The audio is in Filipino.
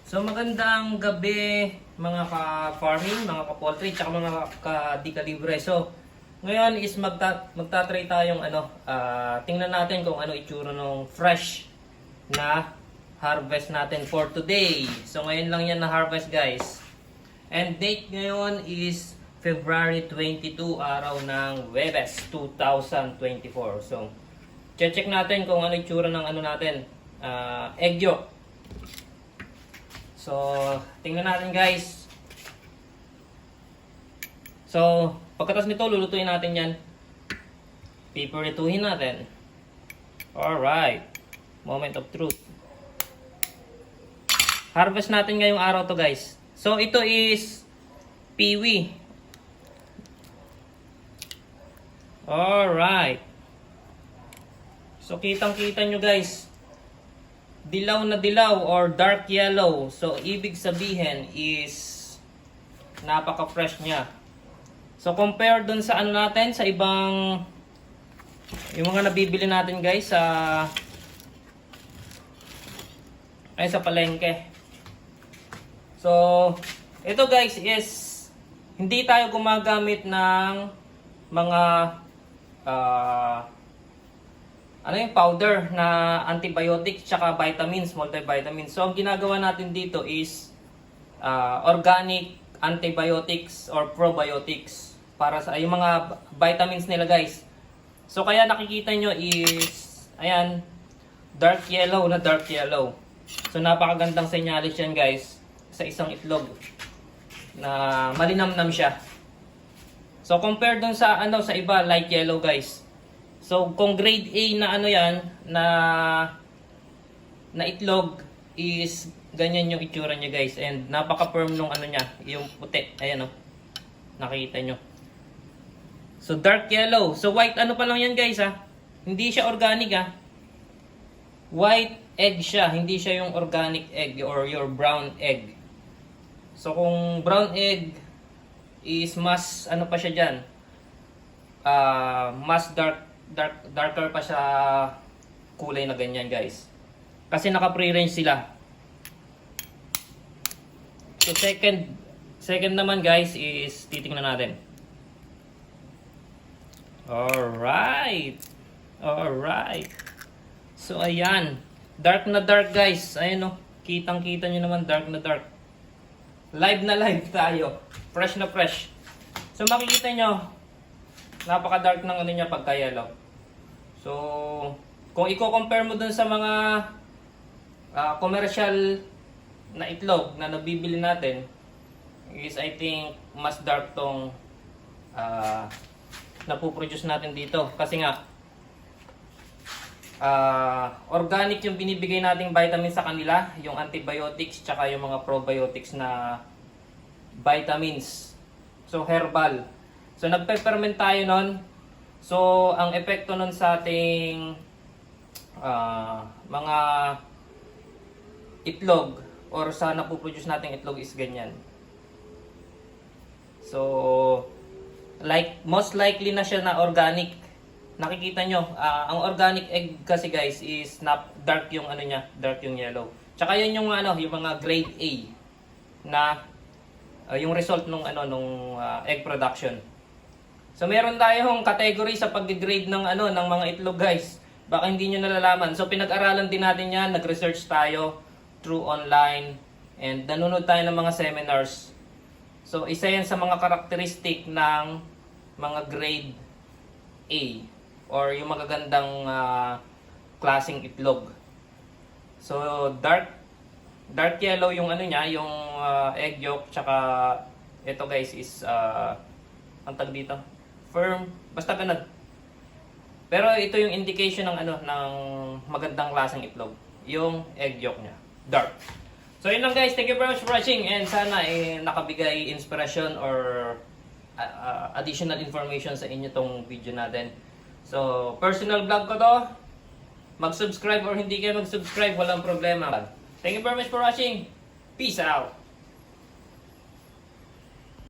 So magandang gabi mga ka-farming, mga ka-poultry, tsaka mga ka-di-kalibre. So ngayon is magta-try tayong tingnan natin kung ano itsura ng fresh na harvest natin for today. So ngayon lang yan na harvest guys. And date ngayon is February 22, araw ng Huwebes 2024. So check natin kung ano itsura ng ano natin, egg yolk. So, tingnan natin guys. So, pagkatas nito, lulutuin natin yan. Piprituhin natin. Alright. Moment of truth. Harvest natin ngayong araw to guys. So, ito is peewee. Alright. So, kitang-kita nyo guys. Dilaw na dilaw or dark yellow. So, ibig sabihin is napaka-fresh niya. So, compare dun sa ano natin, sa ibang yung mga nabibili natin guys sa palengke. So, ito guys is hindi tayo gumagamit ng mga yung powder na antibiotics tsaka vitamins, multivitamins. So, ang ginagawa natin dito is organic antibiotics or probiotics para sa yung mga vitamins nila guys. So, kaya nakikita nyo is ayan, dark yellow na dark yellow. So, napakagandang senyalis yan guys sa isang itlog na malinamnam siya. So, compare dun sa sa iba light yellow guys. So, kung grade A na yan, na itlog is ganyan yung itsura niya guys. And napaka-firm nung niya, yung puti. Ayan o. Nakita nyo. So, dark yellow. So, white pa lang yan guys ha. Hindi siya organic ha. White egg siya. Hindi siya yung organic egg or your brown egg. So, kung brown egg is mas, pa siya dyan. Mas darker pa sa kulay na ganyan guys. Kasi naka-pre-range sila. So second naman guys is titingnan natin. Alright. So ayan. Dark na dark guys. Ayan o. Kitang-kita nyo naman dark na dark. Live na live tayo. Fresh na fresh. So makikita nyo napaka-dark ng niya pagka-yellow. So, kung i-compare mo dun sa mga commercial na itlog na nabibili natin, is I think mas dark tong napuproduce natin dito. Kasi nga, organic yung binibigay nating vitamin sa kanila, yung antibiotics, tsaka yung mga probiotics na vitamins. So, herbal. So, nagpe-ferment tayo nun. So, ang epekto nun sa ating mga itlog or sa napuproduce nating itlog is ganyan. So, most likely na siya na organic. Nakikita nyo, ang organic egg kasi guys is dark yung dark yung yellow. Tsaka yan yung yung mga grade A na yung result nung egg production. So meron tayong category sa pag-grade ng ng mga itlog guys. Baka hindi niyo nalalaman. So pinag-aralan din natin 'yan, nag-research tayo through online and nanonood tayo ng mga seminars. So isa 'yan sa mga karakteristik ng mga grade A or yung magagandang klaseng itlog. So dark yellow yung niya, yung egg yolk, tsaka ito guys is ang tag dito, firm, basta ganun. Pero ito yung indication ng ng magandang klaseng itlog, yung egg yolk niya, dark. So yun lang guys, thank you very much for watching and sana nakabigay inspiration or additional information sa inyo tong video natin. So personal vlog ko to, mag-subscribe or hindi kayo mag-subscribe, walang problema. Thank you very much for watching. Peace out.